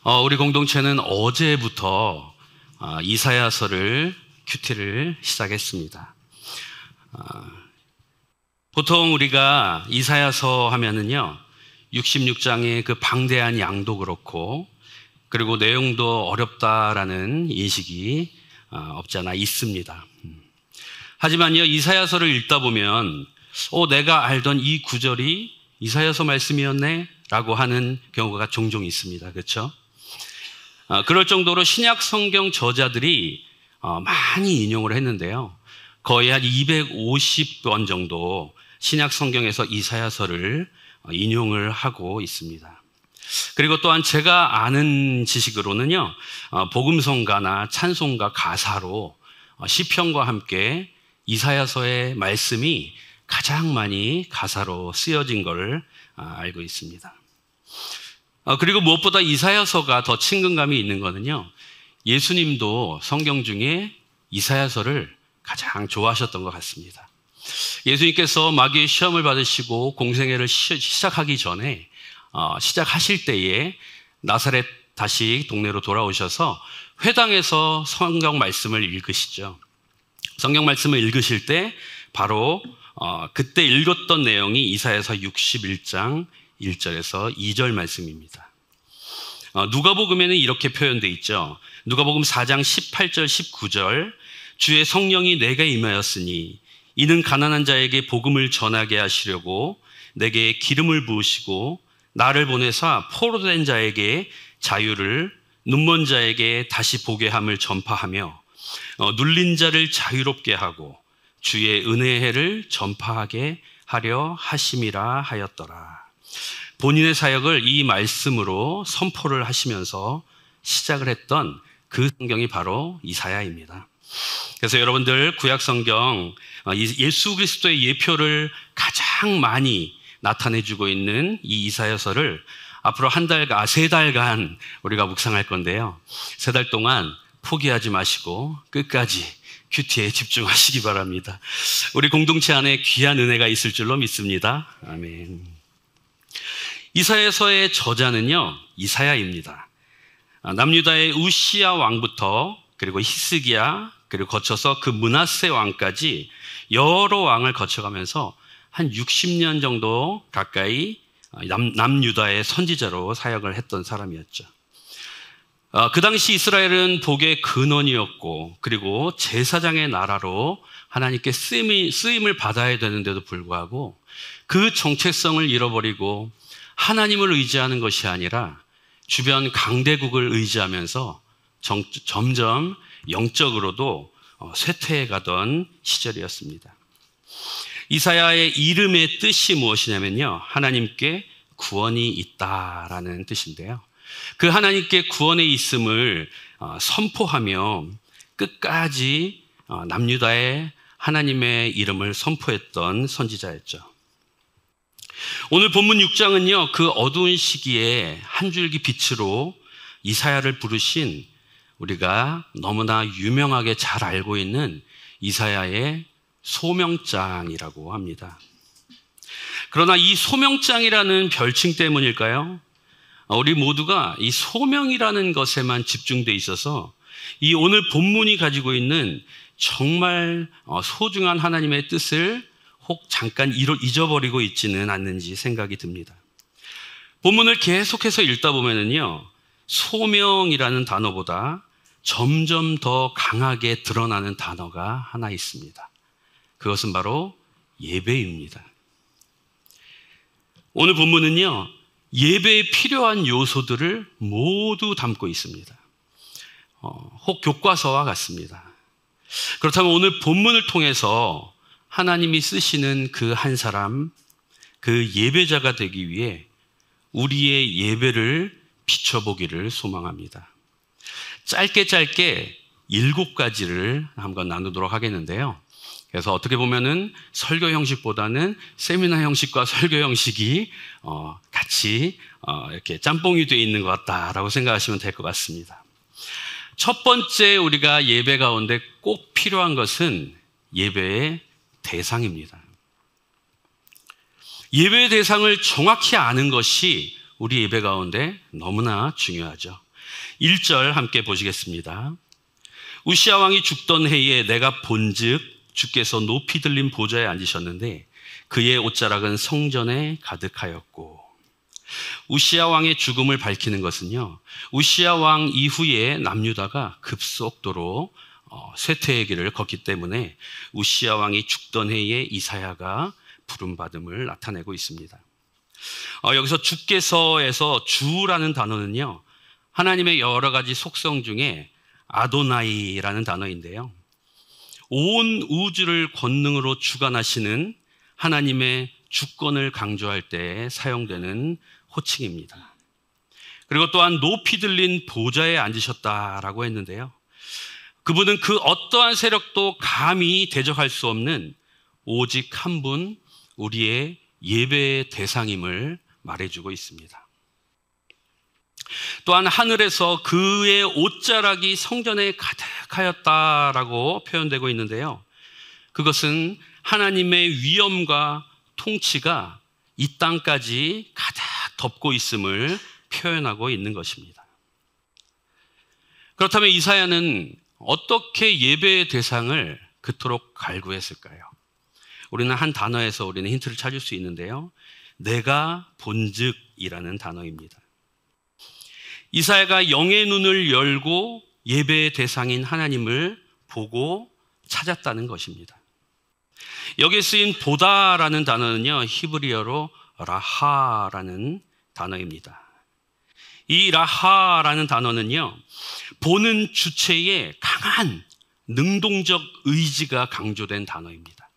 우리 공동체는 어제부터 이사야서를 큐티를 시작했습니다. 보통 우리가 이사야서 하면은요, 66장의 그 방대한 양도 그렇고, 그리고 내용도 어렵다라는 인식이 없지 않아 있습니다. 하지만요, 이사야서를 읽다 보면, 내가 알던 이 구절이 이사야서 말씀이었네? 라고 하는 경우가 종종 있습니다. 그렇죠? 그럴 정도로 신약 성경 저자들이 많이 인용을 했는데요. 거의 한 250번 정도 신약 성경에서 이사야서를 인용을 하고 있습니다. 그리고 또한 제가 아는 지식으로는요, 복음성가나 찬송가 가사로 시편과 함께 이사야서의 말씀이 가장 많이 가사로 쓰여진 걸 알고 있습니다. 그리고 무엇보다 이사야서가 더 친근감이 있는 거는요, 예수님도 성경 중에 이사야서를 가장 좋아하셨던 것 같습니다. 예수님께서 마귀의 시험을 받으시고 공생애를 시작하기 전에 시작하실 때에 나사렛 다시 동네로 돌아오셔서 회당에서 성경 말씀을 읽으시죠. 성경 말씀을 읽으실 때 바로 그때 읽었던 내용이 이사야서 61장 1절에서 2절 말씀입니다. 누가복음에는 이렇게 표현되어 있죠. 누가복음 4장 18절 19절, 주의 성령이 내게 임하였으니 이는 가난한 자에게 복음을 전하게 하시려고 내게 기름을 부으시고 나를 보내사 포로된 자에게 자유를, 눈먼 자에게 다시 보게 함을 전파하며 눌린 자를 자유롭게 하고 주의 은혜의 해를 전파하게 하려 하심이라 하였더라. 본인의 사역을 이 말씀으로 선포를 하시면서 시작을 했던 그 성경이 바로 이사야입니다. 그래서 여러분들 구약 성경 예수 그리스도의 예표를 가장 많이 나타내주고 있는 이 이사야서를 앞으로 세 달간 우리가 묵상할 건데요. 3달 동안 포기하지 마시고 끝까지 큐티에 집중하시기 바랍니다. 우리 공동체 안에 귀한 은혜가 있을 줄로 믿습니다. 아멘. 이사야서의 저자는요, 이사야입니다. 남유다의 우시야 왕부터 그리고 히스기야, 그리고 거쳐서 그 므낫세 왕까지 여러 왕을 거쳐가면서 한 60년 정도 가까이 남유다의 선지자로 사역을 했던 사람이었죠. 그 당시 이스라엘은 복의 근원이었고, 그리고 제사장의 나라로 하나님께 쓰임을 받아야 되는데도 불구하고 그 정체성을 잃어버리고 하나님을 의지하는 것이 아니라 주변 강대국을 의지하면서 점점 영적으로도 쇠퇴해 가던 시절이었습니다. 이사야의 이름의 뜻이 무엇이냐면요, 하나님께 구원이 있다라는 뜻인데요. 그 하나님께 구원의 있음을 선포하며 끝까지 남유다의 하나님의 이름을 선포했던 선지자였죠. 오늘 본문 6장은요, 그 어두운 시기에 한 줄기 빛으로 이사야를 부르신 우리가 너무나 유명하게 잘 알고 있는 이사야의 소명장이라고 합니다. 그러나 이 소명장이라는 별칭 때문일까요? 우리 모두가 이 소명이라는 것에만 집중돼 있어서 이 오늘 본문이 가지고 있는 정말 소중한 하나님의 뜻을 혹 잠깐 잊어버리고 있지는 않는지 생각이 듭니다. 본문을 계속해서 읽다 보면은요, 소명이라는 단어보다 점점 더 강하게 드러나는 단어가 하나 있습니다. 그것은 바로 예배입니다. 오늘 본문은요, 예배에 필요한 요소들을 모두 담고 있습니다. 혹 교과서와 같습니다. 그렇다면 오늘 본문을 통해서 하나님이 쓰시는 그 한 사람, 그 예배자가 되기 위해 우리의 예배를 비춰보기를 소망합니다. 짧게 7가지를 한번 나누도록 하겠는데요. 그래서 어떻게 보면은 설교 형식보다는 세미나 형식과 설교 형식이 같이 이렇게 짬뽕이 되어 있는 것 같다라고 생각하시면 될 것 같습니다. 첫 번째 우리가 예배 가운데 꼭 필요한 것은 예배의 대상입니다. 예배의 대상을 정확히 아는 것이 우리 예배 가운데 너무나 중요하죠. 1절 함께 보시겠습니다. 우시야 왕이 죽던 해에 내가 본즉 주께서 높이 들린 보좌에 앉으셨는데 그의 옷자락은 성전에 가득하였고. 우시야 왕의 죽음을 밝히는 것은요, 우시야 왕 이후에 남유다가 급속도로 쇠퇴의 길을 걷기 때문에 우시야 왕이 죽던 해에 이사야가 부름받음을 나타내고 있습니다. 여기서 주께서에서 주라는 단어는요, 하나님의 여러 가지 속성 중에 아도나이라는 단어인데요, 온 우주를 권능으로 주관하시는 하나님의 주권을 강조할 때 사용되는 호칭입니다. 그리고 또한 높이 들린 보좌에 앉으셨다라고 했는데요, 그분은 그 어떠한 세력도 감히 대적할 수 없는 오직 한 분, 우리의 예배의 대상임을 말해주고 있습니다. 또한 하늘에서 그의 옷자락이 성전에 가득하였다라고 표현되고 있는데요, 그것은 하나님의 위엄과 통치가 이 땅까지 가득 덮고 있음을 표현하고 있는 것입니다. 그렇다면 이사야는 어떻게 예배의 대상을 그토록 갈구했을까요? 우리는 한 단어에서 우리는 힌트를 찾을 수 있는데요, 내가 본즉이라는 단어입니다. 이사야가 영의 눈을 열고 예배의 대상인 하나님을 보고 찾았다는 것입니다. 여기에 쓰인 보다라는 단어는요, 히브리어로 라하라는 단어입니다. 이 라하라는 단어는요, 보는 주체의 강한 능동적 의지가 강조된 단어입니다.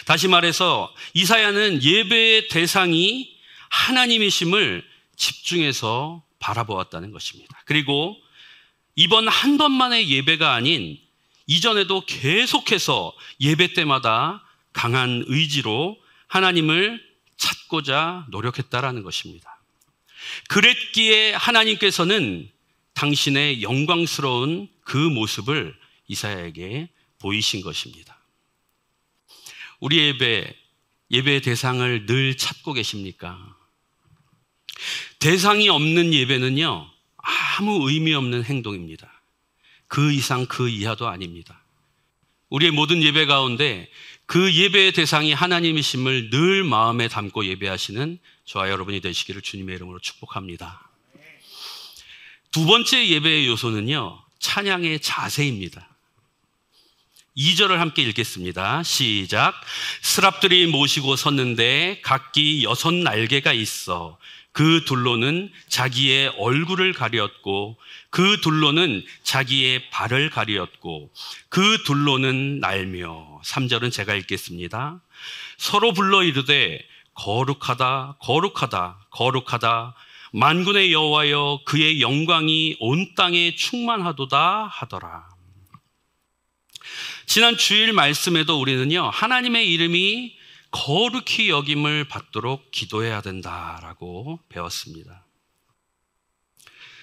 다시 말해서 이사야는 예배의 대상이 하나님이심을 집중해서 바라보았다는 것입니다. 그리고 이번 한 번만의 예배가 아닌 이전에도 계속해서 예배 때마다 강한 의지로 하나님을 찾고자 노력했다라는 것입니다. 그랬기에 하나님께서는 당신의 영광스러운 그 모습을 이사야에게 보이신 것입니다. 우리 예배의 대상을 늘 찾고 계십니까? 대상이 없는 예배는요, 아무 의미 없는 행동입니다. 그 이상 그 이하도 아닙니다. 우리의 모든 예배 가운데 그 예배의 대상이 하나님이심을 늘 마음에 담고 예배하시는 저와 여러분이 되시기를 주님의 이름으로 축복합니다. 두 번째 예배의 요소는요, 찬양의 자세입니다. 2절을 함께 읽겠습니다. 시작. 스랍들이 모시고 섰는데 각기 6 날개가 있어 그 둘로는 자기의 얼굴을 가리었고 그 둘로는 자기의 발을 가리었고 그 둘로는 날며. 3절은 제가 읽겠습니다. 서로 불러 이르되 거룩하다 거룩하다 거룩하다 만군의 여호와여 그의 영광이 온 땅에 충만하도다 하더라. 지난 주일 말씀에도 우리는요, 하나님의 이름이 거룩히 여김을 받도록 기도해야 된다라고 배웠습니다.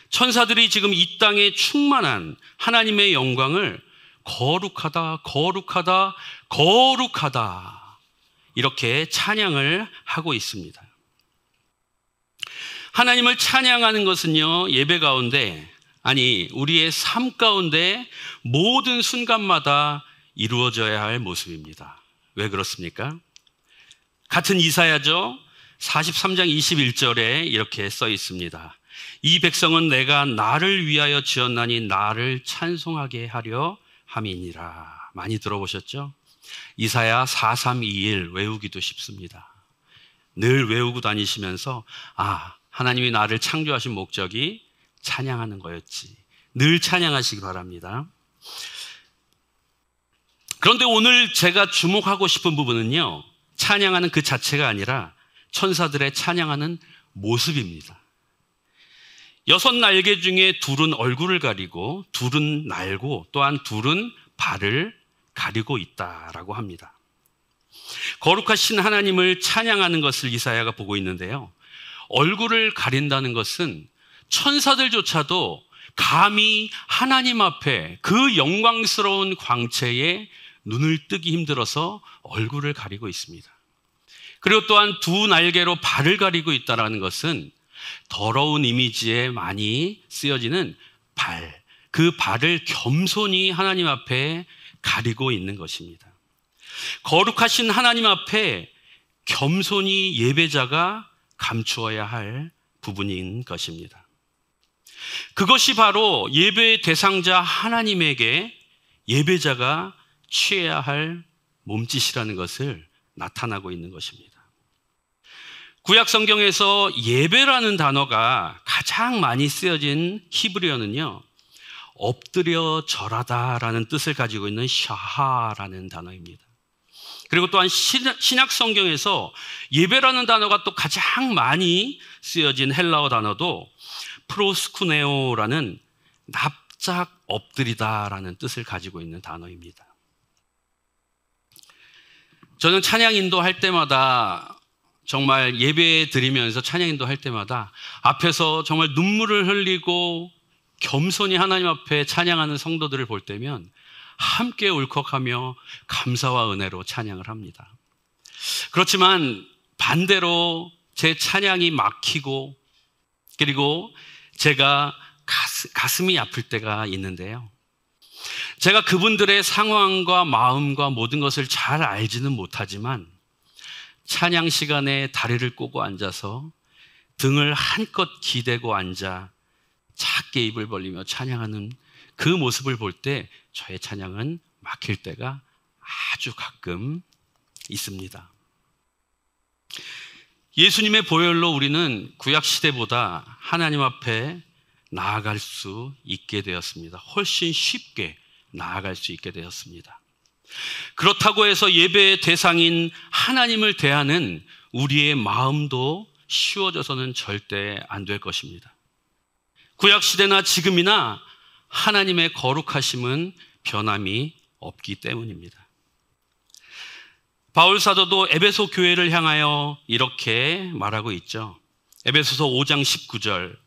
천사들이 지금 이 땅에 충만한 하나님의 영광을 거룩하다 거룩하다 거룩하다 이렇게 찬양을 하고 있습니다. 하나님을 찬양하는 것은요, 예배 가운데, 아니 우리의 삶 가운데 모든 순간마다 이루어져야 할 모습입니다. 왜 그렇습니까? 같은 이사야죠. 43장 21절에 이렇게 써 있습니다. 이 백성은 내가 나를 위하여 지었나니 나를 찬송하게 하려 함이니라. 많이 들어보셨죠? 이사야 4321 외우기도 쉽습니다. 늘 외우고 다니시면서 하나님이 나를 창조하신 목적이 찬양하는 거였지. 늘 찬양하시기 바랍니다. 그런데 오늘 제가 주목하고 싶은 부분은요, 찬양하는 그 자체가 아니라 천사들의 찬양하는 모습입니다. 6 날개 중에 둘은 얼굴을 가리고 둘은 날고 또한 둘은 발을 가리고 있다라고 합니다. 거룩하신 하나님을 찬양하는 것을 이사야가 보고 있는데요, 얼굴을 가린다는 것은 천사들조차도 감히 하나님 앞에 그 영광스러운 광채에 눈을 뜨기 힘들어서 얼굴을 가리고 있습니다. 그리고 또한 2 날개로 발을 가리고 있다는 것은 더러운 이미지에 많이 쓰여지는 발, 그 발을 겸손히 하나님 앞에 가리고 있는 것입니다. 거룩하신 하나님 앞에 겸손히 예배자가 감추어야 할 부분인 것입니다. 그것이 바로 예배의 대상자 하나님에게 예배자가 취해야 할 몸짓이라는 것을 나타나고 있는 것입니다. 구약 성경에서 예배라는 단어가 가장 많이 쓰여진 히브리어는요, 엎드려 절하다라는 뜻을 가지고 있는 샤하라는 단어입니다. 그리고 또한 신약 성경에서 예배라는 단어가 또 가장 많이 쓰여진 헬라어 단어도 프로스쿠네오라는 납작 엎드리다라는 뜻을 가지고 있는 단어입니다. 저는 찬양 인도할 때마다, 정말 예배 드리면서 찬양 인도할 때마다 앞에서 정말 눈물을 흘리고 겸손히 하나님 앞에 찬양하는 성도들을 볼 때면 함께 울컥하며 감사와 은혜로 찬양을 합니다. 그렇지만 반대로 제 찬양이 막히고, 그리고 제가 가슴이 아플 때가 있는데요. 제가 그분들의 상황과 마음과 모든 것을 잘 알지는 못하지만 찬양 시간에 다리를 꼬고 앉아서 등을 한껏 기대고 앉아 작게 입을 벌리며 찬양하는 그 모습을 볼 때 저의 찬양은 막힐 때가 아주 가끔 있습니다. 예수님의 보혈로 우리는 구약시대보다 하나님 앞에 나아갈 수 있게 되었습니다. 훨씬 쉽게 나아갈 수 있게 되었습니다. 그렇다고 해서 예배의 대상인 하나님을 대하는 우리의 마음도 쉬워져서는 절대 안 될 것입니다. 구약시대나 지금이나 하나님의 거룩하심은 변함이 없기 때문입니다. 바울 사도도 에베소 교회를 향하여 이렇게 말하고 있죠. 에베소서 5장 19절,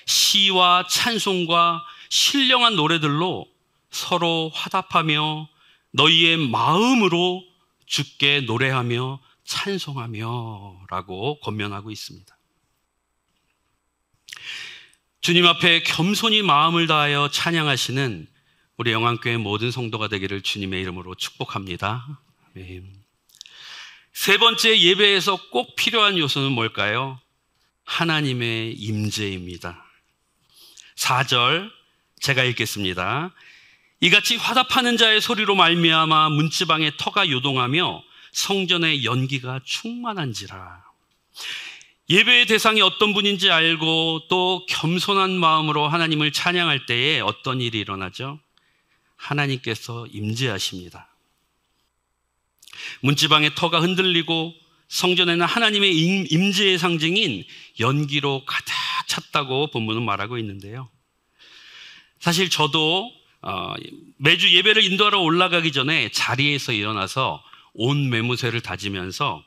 시와 찬송과 신령한 노래들로 서로 화답하며 너희의 마음으로 주께 노래하며 찬송하며 라고 권면하고 있습니다. 주님 앞에 겸손히 마음을 다하여 찬양하시는 우리 영안교회 모든 성도가 되기를 주님의 이름으로 축복합니다. 아멘. 세 번째, 예배에서 꼭 필요한 요소는 뭘까요? 하나님의 임재입니다. 4절 제가 읽겠습니다. 이같이 화답하는 자의 소리로 말미암아 문지방에 터가 요동하며 성전의 연기가 충만한지라. 예배의 대상이 어떤 분인지 알고 또 겸손한 마음으로 하나님을 찬양할 때에 어떤 일이 일어나죠? 하나님께서 임재하십니다. 문지방의 터가 흔들리고 성전에는 하나님의 임재의 상징인 연기로 가득 찼다고 본문은 말하고 있는데요. 사실 저도 매주 예배를 인도하러 올라가기 전에 자리에서 일어나서 온 매무새를 다지면서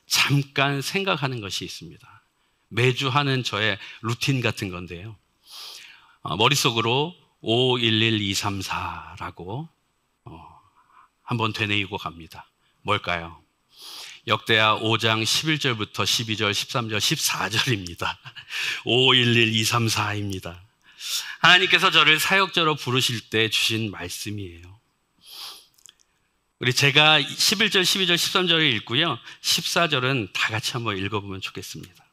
잠깐 생각하는 것이 있습니다. 매주 하는 저의 루틴 같은 건데요. 머릿속으로 511234라고 한번 되뇌이고 갑니다. 뭘까요? 역대하 5장 11절부터 12절, 13절, 14절입니다. 511234입니다. 하나님께서 저를 사역자로 부르실 때 주신 말씀이에요. 우리 제가 11절, 12절, 13절을 읽고요. 14절은 다 같이 한번 읽어보면 좋겠습니다.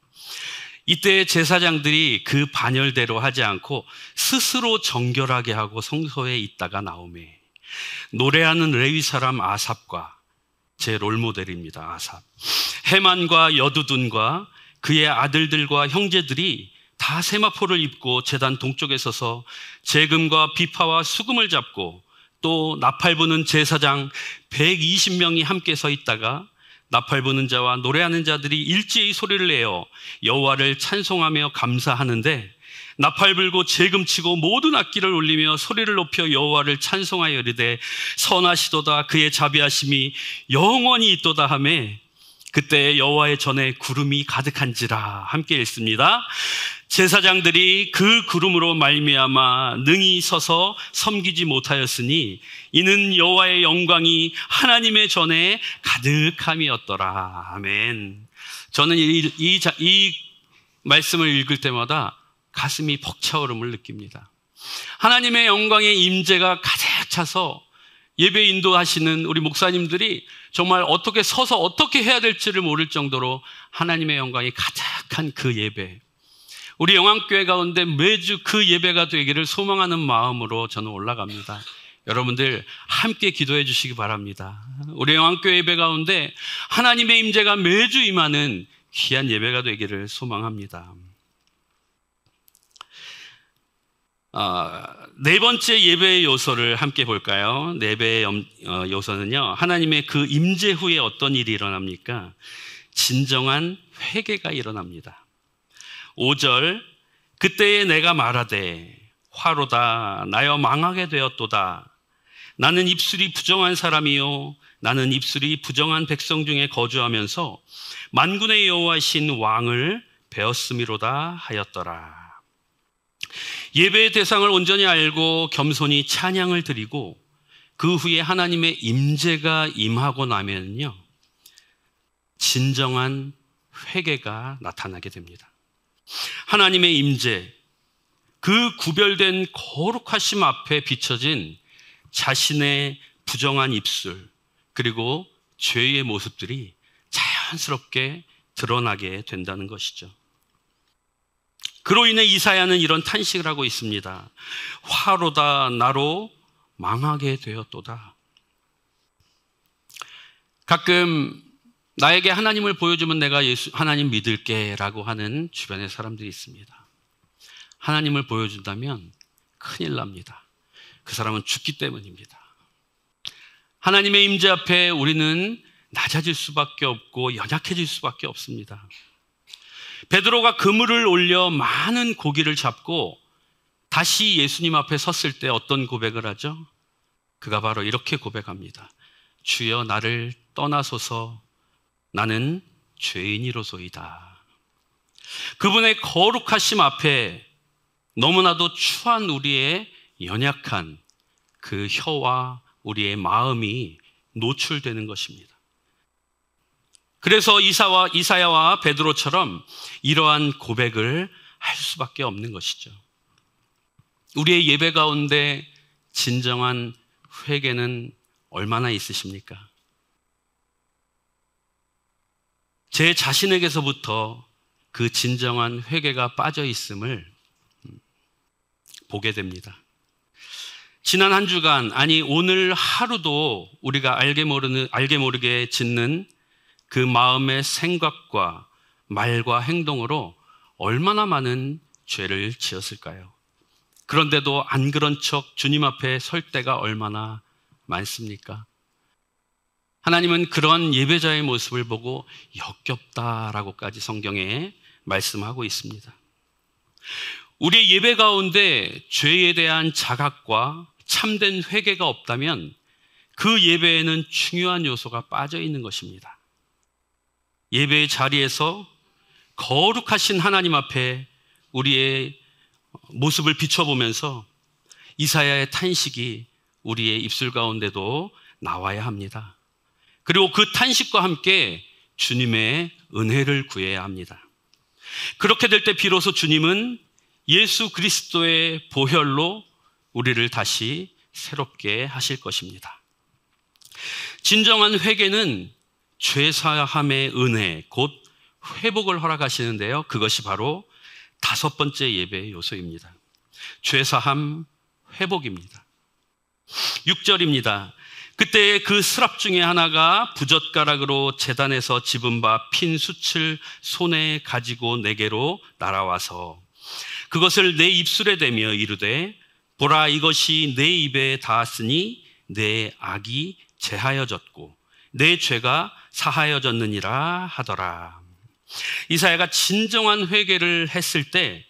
이때 제사장들이 그 반열대로 하지 않고 스스로 정결하게 하고 성소에 있다가 나오매 노래하는 레위 사람 아삽과 제 롤모델입니다. 아삽, 헤만과 여두둔과 그의 아들들과 형제들이 다 세마포를 입고 제단 동쪽에 서서 제금과 비파와 수금을 잡고 또 나팔 부는 제사장 120명이 함께 서 있다가 나팔 부는 자와 노래하는 자들이 일제히 소리를 내어 여호와를 찬송하며 감사하는데 나팔 불고 제금 치고 모든 악기를 울리며 소리를 높여 여호와를 찬송하여 이르되 선하시도다 그의 자비하심이 영원히 있도다 하매 그때 여호와의 전에 구름이 가득한지라. 함께 읽습니다. 제사장들이 그 구름으로 말미암아 능히 서서 섬기지 못하였으니 이는 여호와의 영광이 하나님의 전에 가득함이었더라. 아멘. 저는 이 말씀을 읽을 때마다 가슴이 벅차오름을 느낍니다. 하나님의 영광의 임재가 가득 차서 예배 인도하시는 우리 목사님들이 정말 어떻게 서서 어떻게 해야 될지를 모를 정도로 하나님의 영광이 가득한 그 예배, 우리 영암교회 가운데 매주 그 예배가 되기를 소망하는 마음으로 저는 올라갑니다. 여러분들 함께 기도해 주시기 바랍니다. 우리 영암교회 예배 가운데 하나님의 임재가 매주 임하는 귀한 예배가 되기를 소망합니다. 네 번째 예배의 요소를 함께 볼까요? 네 배의 요소는요, 하나님의 그 임재 후에 어떤 일이 일어납니까? 진정한 회개가 일어납니다. 5절, 그때에 내가 말하되 화로다 나여 망하게 되었도다. 나는 입술이 부정한 사람이요 나는 입술이 부정한 백성 중에 거주하면서 만군의 여호와이신 왕을 배웠음이로다 하였더라. 예배의 대상을 온전히 알고 겸손히 찬양을 드리고 그 후에 하나님의 임재가 임하고 나면요, 진정한 회개가 나타나게 됩니다. 하나님의 임재, 그 구별된 거룩하심 앞에 비춰진 자신의 부정한 입술, 그리고 죄의 모습들이 자연스럽게 드러나게 된다는 것이죠. 그로 인해 이사야는 이런 탄식을 하고 있습니다. 화로다 나로 망하게 되었도다. 가끔 나에게 하나님을 보여주면 내가 하나님 믿을게 라고 하는 주변의 사람들이 있습니다. 하나님을 보여준다면 큰일 납니다. 그 사람은 죽기 때문입니다. 하나님의 임재 앞에 우리는 낮아질 수밖에 없고 연약해질 수밖에 없습니다. 베드로가 그물을 올려 많은 고기를 잡고 다시 예수님 앞에 섰을 때 어떤 고백을 하죠? 그가 바로 이렇게 고백합니다. 주여 나를 떠나소서 나는 죄인이로소이다. 그분의 거룩하심 앞에 너무나도 추한 우리의 연약한 그 혀와 우리의 마음이 노출되는 것입니다. 그래서 이사야와 베드로처럼 이러한 고백을 할 수밖에 없는 것이죠. 우리의 예배 가운데 진정한 회개는 얼마나 있으십니까? 제 자신에게서부터 그 진정한 회개가 빠져 있음을 보게 됩니다. 지난 한 주간, 아니 오늘 하루도 우리가 알게 모르게 짓는 그 마음의 생각과 말과 행동으로 얼마나 많은 죄를 지었을까요? 그런데도 안 그런 척 주님 앞에 설 때가 얼마나 많습니까? 하나님은 그런 예배자의 모습을 보고 역겹다라고까지 성경에 말씀하고 있습니다. 우리의 예배 가운데 죄에 대한 자각과 참된 회개가 없다면 그 예배에는 중요한 요소가 빠져 있는 것입니다. 예배의 자리에서 거룩하신 하나님 앞에 우리의 모습을 비춰보면서 이사야의 탄식이 우리의 입술 가운데도 나와야 합니다. 그리고 그 탄식과 함께 주님의 은혜를 구해야 합니다. 그렇게 될 때 비로소 주님은 예수 그리스도의 보혈로 우리를 다시 새롭게 하실 것입니다. 진정한 회개는 죄사함의 은혜, 곧 회복을 허락하시는데요. 그것이 바로 5번째 예배의 요소입니다. 죄사함, 회복입니다. 6절입니다. 그때 그 스랍 중에 하나가 부젓가락으로 제단에서 집은 바 핀 숯을 손에 가지고 내게로 날아와서 그것을 내 입술에 대며 이르되 보라 이것이 내 입에 닿았으니 내 악이 제하여졌고 내 죄가 사하여졌느니라 하더라. 이사야가 진정한 회개를 했을 때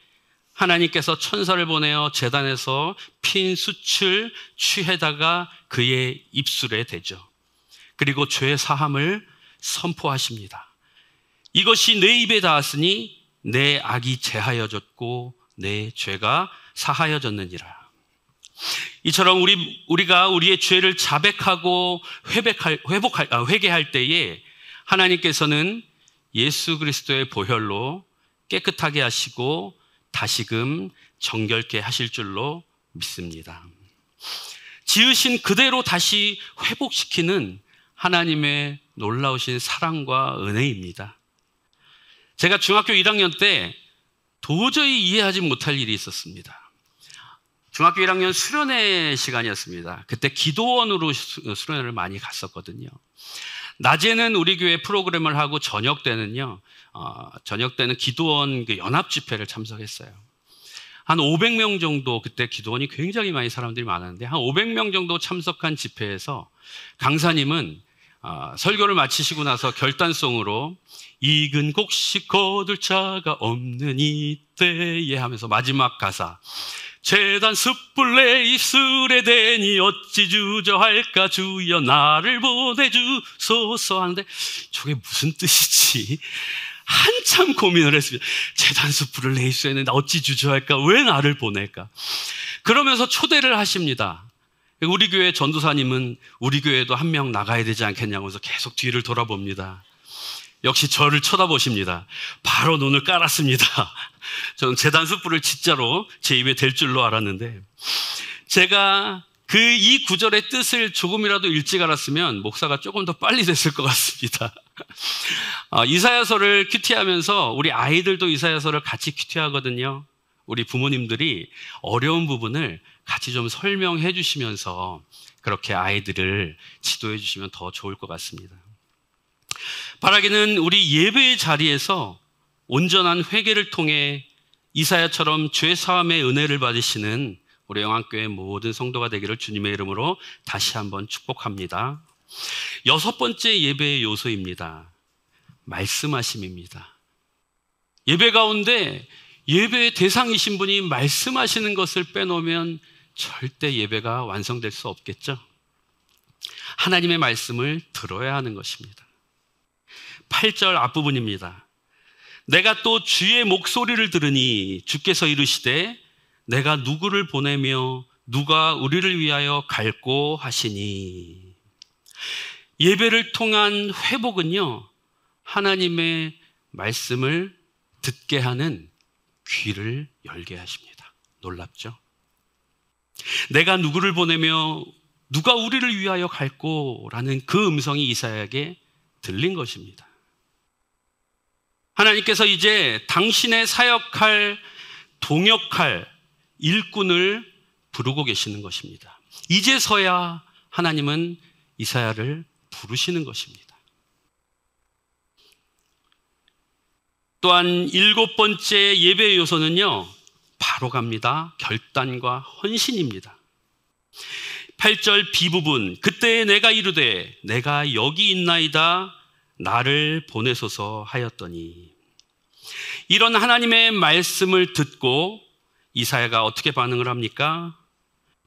하나님께서 천사를 보내어 제단에서 핀 숯을 취해다가 그의 입술에 대죠. 그리고 죄 사함을 선포하십니다. 이것이 내 입에 닿았으니 내 악이 제하여졌고 내 죄가 사하여졌느니라. 이처럼 우리가 우리의 죄를 자백하고 회개할 때에 하나님께서는 예수 그리스도의 보혈로 깨끗하게 하시고 다시금 정결케 하실 줄로 믿습니다. 지으신 그대로 다시 회복시키는 하나님의 놀라우신 사랑과 은혜입니다. 제가 중학교 1학년 때 도저히 이해하지 못할 일이 있었습니다. 중학교 1학년 수련회 시간이었습니다. 그때 기도원으로 수련회를 많이 갔었거든요. 낮에는 우리 교회 프로그램을 하고 저녁 때는 기도원 연합 집회를 참석했어요. 한 500명 정도, 그때 기도원이 굉장히 많이 사람들이 많았는데 한 500명 정도 참석한 집회에서 강사님은 설교를 마치시고 나서 결단송으로 익은 곡식 거둘 자가 없는 이때에 하면서 마지막 가사 재단 숯불 내 입술에 대니 어찌 주저할까 주여 나를 보내주소서 하는데 저게 무슨 뜻이지? 한참 고민을 했습니다. 재단 숯불을 내 입술에 대니 어찌 주저할까? 왜 나를 보낼까? 그러면서 초대를 하십니다. 우리 교회 전도사님은 우리 교회도 한 명 나가야 되지 않겠냐고 해서 계속 뒤를 돌아봅니다. 역시 저를 쳐다보십니다. 바로 눈을 깔았습니다. 저는 재단 숯불을 진짜로 제 입에 댈 줄로 알았는데 제가 이 구절의 뜻을 조금이라도 일찍 알았으면 목사가 조금 더 빨리 됐을 것 같습니다. 이사야서를 큐티하면서 우리 아이들도 이사야서를 같이 큐티하거든요. 우리 부모님들이 어려운 부분을 같이 좀 설명해 주시면서 그렇게 아이들을 지도해 주시면 더 좋을 것 같습니다. 바라기는 우리 예배의 자리에서 온전한 회개를 통해 이사야처럼 죄 사함의 은혜를 받으시는 우리 영안교회 모든 성도가 되기를 주님의 이름으로 다시 한번 축복합니다. 6번째 예배의 요소입니다. 말씀하심입니다. 예배 가운데 예배의 대상이신 분이 말씀하시는 것을 빼놓으면 절대 예배가 완성될 수 없겠죠. 하나님의 말씀을 들어야 하는 것입니다. 8절 앞부분입니다. 내가 또 주의 목소리를 들으니 주께서 이르시되 내가 누구를 보내며 누가 우리를 위하여 갈꼬 하시니. 예배를 통한 회복은요, 하나님의 말씀을 듣게 하는 귀를 열게 하십니다. 놀랍죠? 내가 누구를 보내며 누가 우리를 위하여 갈꼬라는 그 음성이 이사야에게 들린 것입니다. 하나님께서 이제 당신의 사역할, 동역할 일꾼을 부르고 계시는 것입니다. 이제서야 하나님은 이사야를 부르시는 것입니다. 또한 7번째 예배의 요소는요, 바로 갑니다. 결단과 헌신입니다. 8절 B부분, 그때 내가 이르되 내가 여기 있나이다 나를 보내소서 하였더니. 이런 하나님의 말씀을 듣고 이사야가 어떻게 반응을 합니까?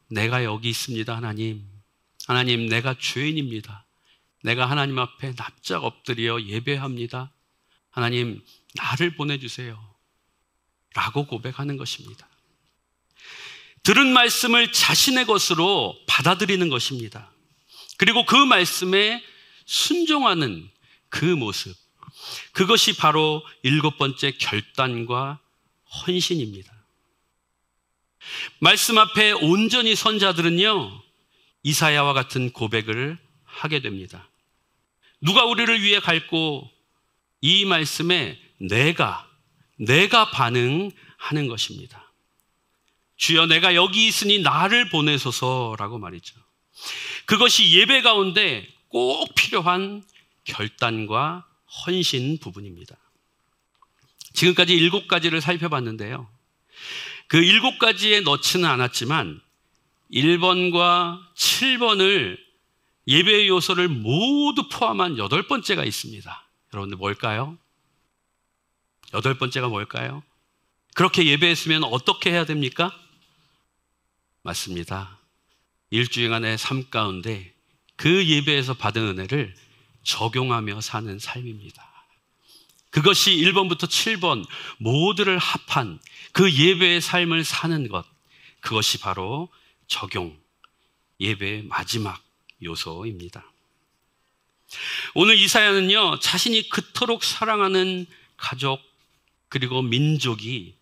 내가 여기 있습니다. 하나님 내가 죄인입니다. 내가 하나님 앞에 납작 엎드려 예배합니다. 하나님 나를 보내주세요 라고 고백하는 것입니다. 들은 말씀을 자신의 것으로 받아들이는 것입니다. 그리고 그 말씀에 순종하는 그 모습, 그것이 바로 7번째 결단과 헌신입니다. 말씀 앞에 온전히 선 자들은요, 이사야와 같은 고백을 하게 됩니다. 누가 우리를 위해 갈꼬, 이 말씀에 내가 반응하는 것입니다. 주여 내가 여기 있으니 나를 보내소서라고 말이죠. 그것이 예배 가운데 꼭 필요한 결단과 헌신 부분입니다. 지금까지 7가지를 살펴봤는데요. 그 7가지에 넣지는 않았지만 1번과 7번을 예배의 요소를 모두 포함한 8번째가 있습니다. 여러분들 뭘까요? 8번째가 뭘까요? 그렇게 예배했으면 어떻게 해야 됩니까? 맞습니다. 일주일간의 삶 가운데 그 예배에서 받은 은혜를 적용하며 사는 삶입니다. 그것이 1번부터 7번 모두를 합한 그 예배의 삶을 사는 것, 그것이 바로 적용, 예배의 마지막 요소입니다. 오늘 이사야는요, 자신이 그토록 사랑하는 가족, 그리고 민족이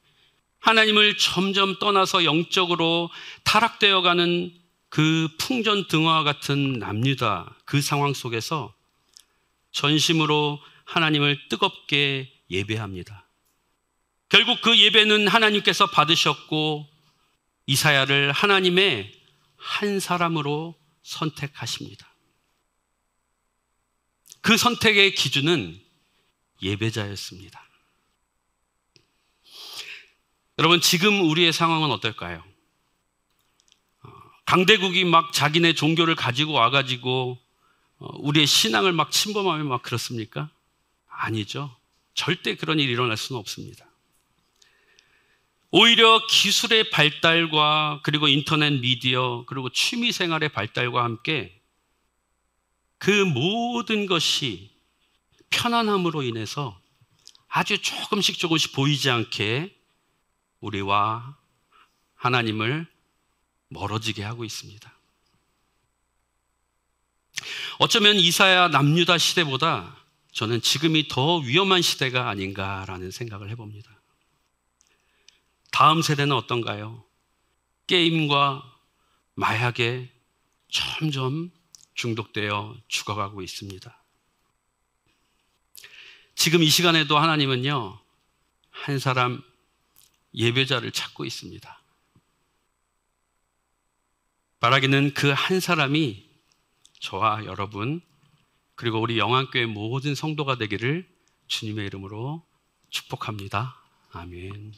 하나님을 점점 떠나서 영적으로 타락되어가는 그 풍전등화와 같은 남유다, 그 상황 속에서 전심으로 하나님을 뜨겁게 예배합니다. 결국 그 예배는 하나님께서 받으셨고 이사야를 하나님의 한 사람으로 선택하십니다. 그 선택의 기준은 예배자였습니다. 여러분, 지금 우리의 상황은 어떨까요? 강대국이 막 자기네 종교를 가지고 와가지고 우리의 신앙을 막 침범하면 막 그렇습니까? 아니죠. 절대 그런 일이 일어날 수는 없습니다. 오히려 기술의 발달과 그리고 인터넷 미디어 그리고 취미 생활의 발달과 함께 그 모든 것이 편안함으로 인해서 아주 조금씩 보이지 않게 우리와 하나님을 멀어지게 하고 있습니다. 어쩌면 이사야 남유다 시대보다 저는 지금이 더 위험한 시대가 아닌가라는 생각을 해봅니다. 다음 세대는 어떤가요? 게임과 마약에 점점 중독되어 죽어가고 있습니다. 지금 이 시간에도 하나님은요, 한 사람 예배자를 찾고 있습니다. 바라기는 그 한 사람이 저와 여러분 그리고 우리 영안교회 모든 성도가 되기를 주님의 이름으로 축복합니다. 아멘.